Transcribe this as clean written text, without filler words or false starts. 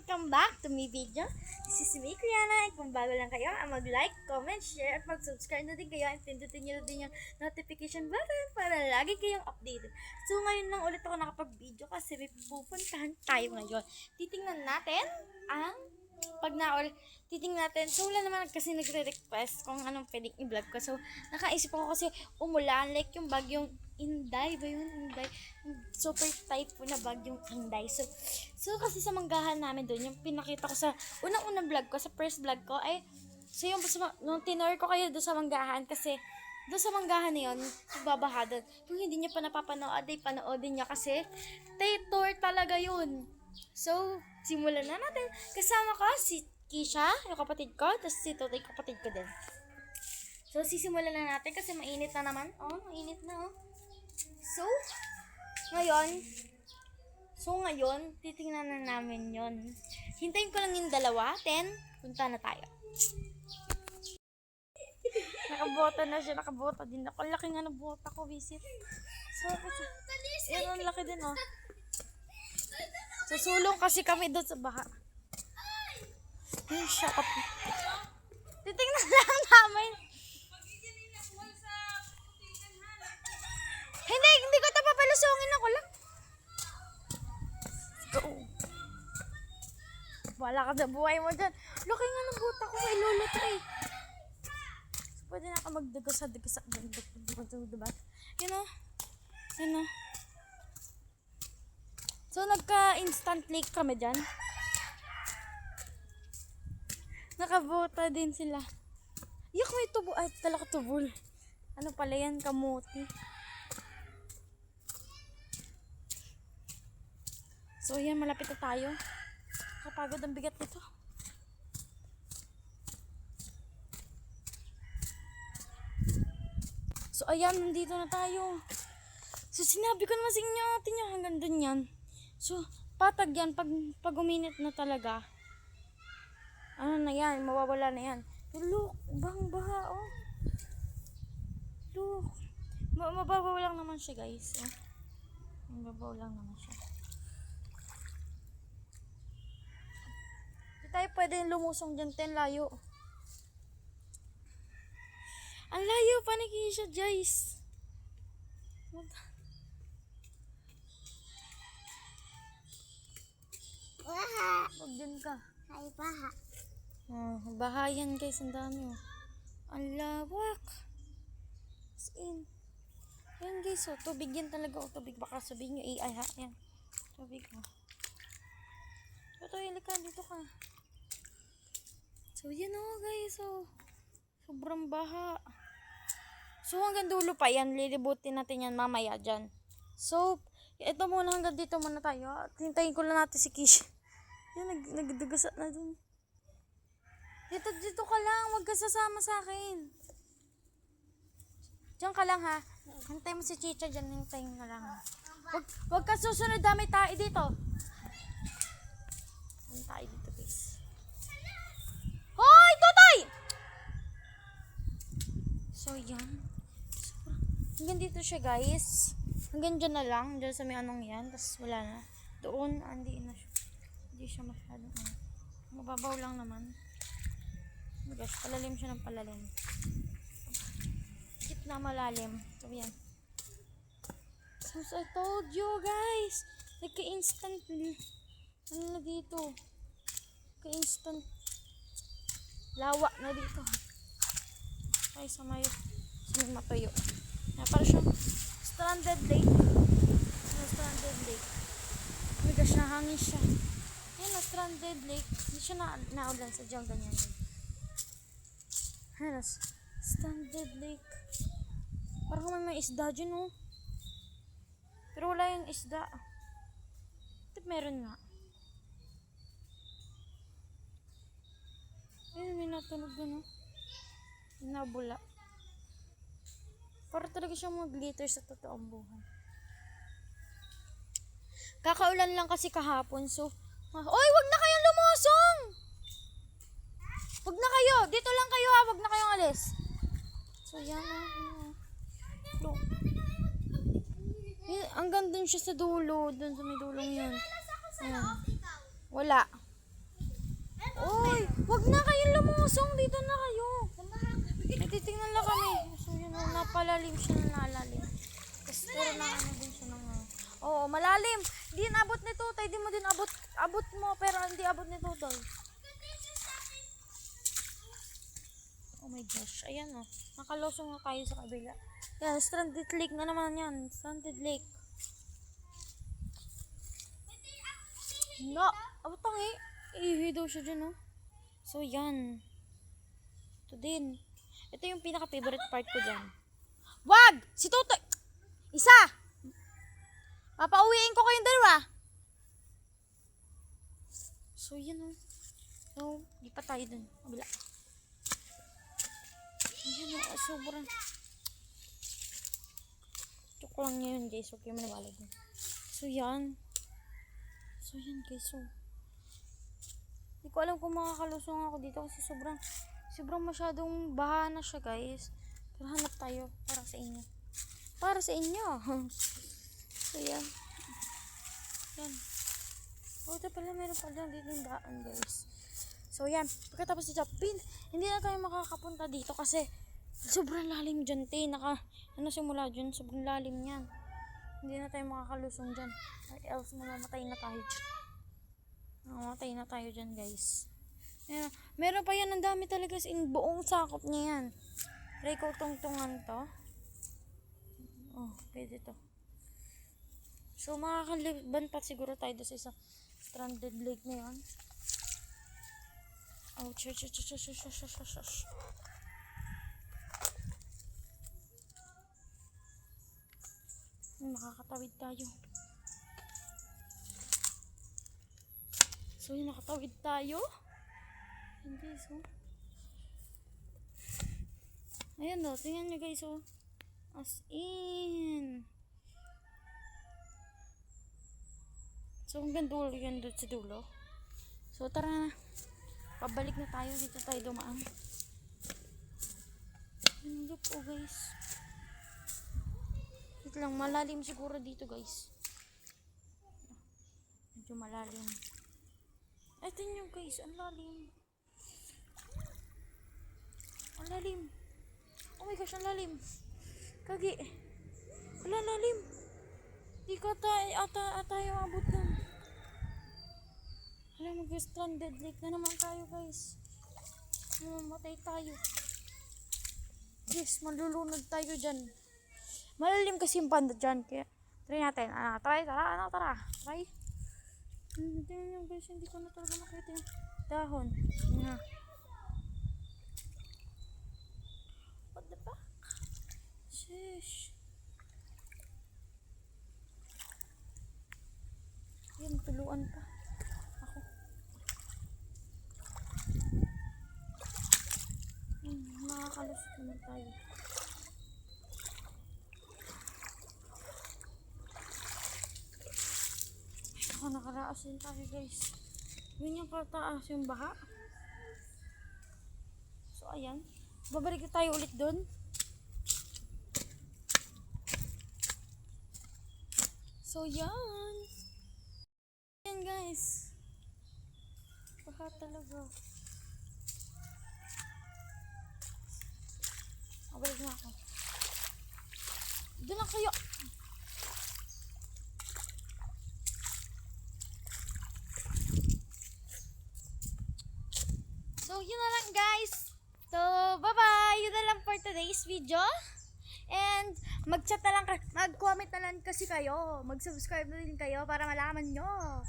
welcome back to my video. This is me, Kriana. Kung bago lang kayo, mag-like, comment, share, at mag-subscribe na din kayo. At pindutin nyo din yung notification button para lagi kayong updated. So, ngayon lang ulit ako nakapag-video kasi may pupuntahan tayo ngayon. Titingnan natin ang titingnan natin. So, wala naman kasi nagre-request kung anong pwedeng i-vlog ko. So, nakaisip ako kasi umulan, like yung bagyong Inday ba yun? Inday. Super typhoon na bagyong Inday. So kasi sa manggahan namin doon, yung pinakita ko sa unang-unang vlog ko, sa first vlog ko, ay, so yung nung tinor ko kayo doon sa manggahan, kasi doon sa manggahan na yun, nagbabaha doon. Kung hindi niya pa napapanood, ay panoodin niya kasi tour talaga yun. So, simulan na natin. Kasama ko si Kisha, yung kapatid ko, tapos si Totoy, kapatid ko din. So, sisimulan na natin kasi mainit na naman. Oh, mainit na oh. So, ngayon, titingnan na namin yon. Hintayin ko lang yung dalawa, then, punta na tayo. Nakabota na siya, nakabota din ako. Laki nga ng bota ko, visit. So, ang laki din, oh. Susulong kasi kami doon sa baha. Ay, shut up. Titingnan lang namin. Hindi ko ito papalusungin ako lang. Go. Wala ka sa buhay mo dyan. Laki nga ng buta ko, may lulot eh. So, pwede na ka magdagasa diba? Yun o. So, nagka-instant lake kami dyan. Nakabuta din sila. Yak, may tubo. Ay, talaga tubol. Ano pala yan? Kamuti. So, ayan, malapit na tayo. Kapagod ang bigat nito. So, ayan, nandito na tayo. So, sinabi ko naman sa inyo, tingnan hanggang dun yan. So, patag yan, pag uminit na talaga. Ano na yan, mawawala na yan. Pero look, bahang-baha, oh. Look. Mababaw lang naman siya, guys. Oh. Mababaw lang naman siya. Tayo pwede lumusong dyan, layo. Ang layo pa ni Kisha, guys. Baha. Huwag dyan ka. Ay, baha. Oh, baha yan, guys. Ang dami, oh. Ang lawak. As in. Yan, guys, oh. Tubig yan talaga, oh. Tubig. Baka sabihin nyo, AI, ha? Yan. Tubig, oh. Ito, ilika. Dito ka. So, yan o guys. So, sobrang baha. So, hanggang dulo pa yan. Lilibutin natin yan mamaya dyan. So, ito muna. Hanggang dito muna tayo. At hintayin ko lang natin si Kish. Yan, nagdugasat na dun. Dito ka lang. Huwag ka sasama sa akin. Diyan ka lang ha. Hintayin mo si Chicha dyan. Hintayin ka lang ha. Huwag ka susunod. Dami tayo dito. Dami tayo dito guys. Hoy, Totoy! So, yan. Hanggang dito siya, guys. Hanggang dyan na lang. Dyan sa may anong yan. Tapos, wala na. Doon, hindi na siya. Hindi siya masyadong. Mababaw lang naman. Oh my gosh, palalim siya ng palalim. Higit na malalim. So, yan. So, I told you, guys. Nagka-instantly. Ano na dito? Nagka-instant lawa na dito. Ay, sa may matuyo. Para siyang stranded lake. Stranded lake. Oh my gosh, nahangin siya. Ayan na, stranded lake. Hindi siya naulan sa diyang ganyan. Ayan na, stranded lake. Parang may isda dyan, oh. Pero wala yung isda. Ito meron nga. Ayun, may natunog doon, oh. Nabula. Para talaga siyang mag-glitter sa totoong buhay. Kakaulan lang kasi kahapon, so... Oy, wag na kayong lumusong! Wag na kayo! Dito lang kayo ha, wag na kayong alis. So, yan oh. Look. Hanggang dun siya sa dulo. Dun sa may dulong yun. Ayan. Wala. Oy, wag na kayong lumusong. Dito na kayo. Natitingnan lang kami. So, yun, napalalim siya na nalalim. Tapos, pero na ano din siya ng... Oo, malalim. Di inabot ni Tutoy. Di mo din abot. Abot mo, pero hindi abot ni Tutoy. Oh my gosh. Ayan o. Nakalosong na tayo sa kabila. Yan, stranded lake na naman yan. Stranded lake. No! Abot ang ihi daw siya dyan, oh. So, yan. Ito din. Ito yung pinaka-favorite part ko dyan. Wag! Si Tutoy! Isa! Papauwiin ko kayong dalawa. So, yan, oh. So, di pa tayo dun. Kabila. Ayan, oh. Sobrang... Joke lang niya yun, guys. Huwag kayo maniwala dun. So, yan. So, yan, guys. So, hindi ko alam kung makakalusong ako dito kasi sobrang masyadong baha na siya, guys. Pero hanap tayo para sa inyo. Para sa inyo. So, yan. Yan. O, ito pala, meron pala dito yung daan, guys. So, yan. Pagkatapos dito, hindi na tayo makakapunta dito kasi sobrang lalim dyan, te. Simula dyan, sobrang lalim yan. Hindi na tayo makakalusong dyan. Or else, mamamatay na tayo dyan. Mamamatay na tayo dyan, guys. Ayan, meron pa yan, ang dami talaga in buong sakop niya yan. Try ko tungtungan to. Oh, pwede to. So, makakaliban pa siguro tayo sa isang stranded lake na yan. Oh, shush. Makakatawid tayo. So, yun, nakatawid tayo. Hindi, so. Ayan, o. Tingnan nyo, guys, o. As in. So, hanggang dulo yan doon sa dulo. So, tara na. Pabalik na tayo. Dito tayo dumaan. Look, oh, guys. Wait lang, malalim siguro dito, guys. Medyo malalim. Ito nyo, guys. Ang lalim. Ang lalim. Oh my gosh, ang lalim. Kagi. Wala, lalim. Di ka tayo abot dun. Wala, mag-stranded lake na naman tayo, guys. Mamatay tayo. Yes, malulunod tayo dyan. Malalim kasi yung banda dyan. Kaya, try natin. Tara. Try. Tingnan nyo, guys. Hindi ko na talaga nakita yung dahon. Nga. What the fuck? Sheesh. Yan, tuluan pa. Ako. Nakakalusot naman tayo. Ako, nakaraas din tayo, guys. Yun yung kataas yung baha. So, ayan. Babalik na tayo ulit dun. So, yan. Yan, guys. Baha talaga. Balik na ako. Doon lang kayo. So, yun na lang, guys. So, bye-bye. Yun na lang for today's video. And, mag-chat na lang, mag-comment na lang kasi kayo. Mag-subscribe na din kayo para malaman nyo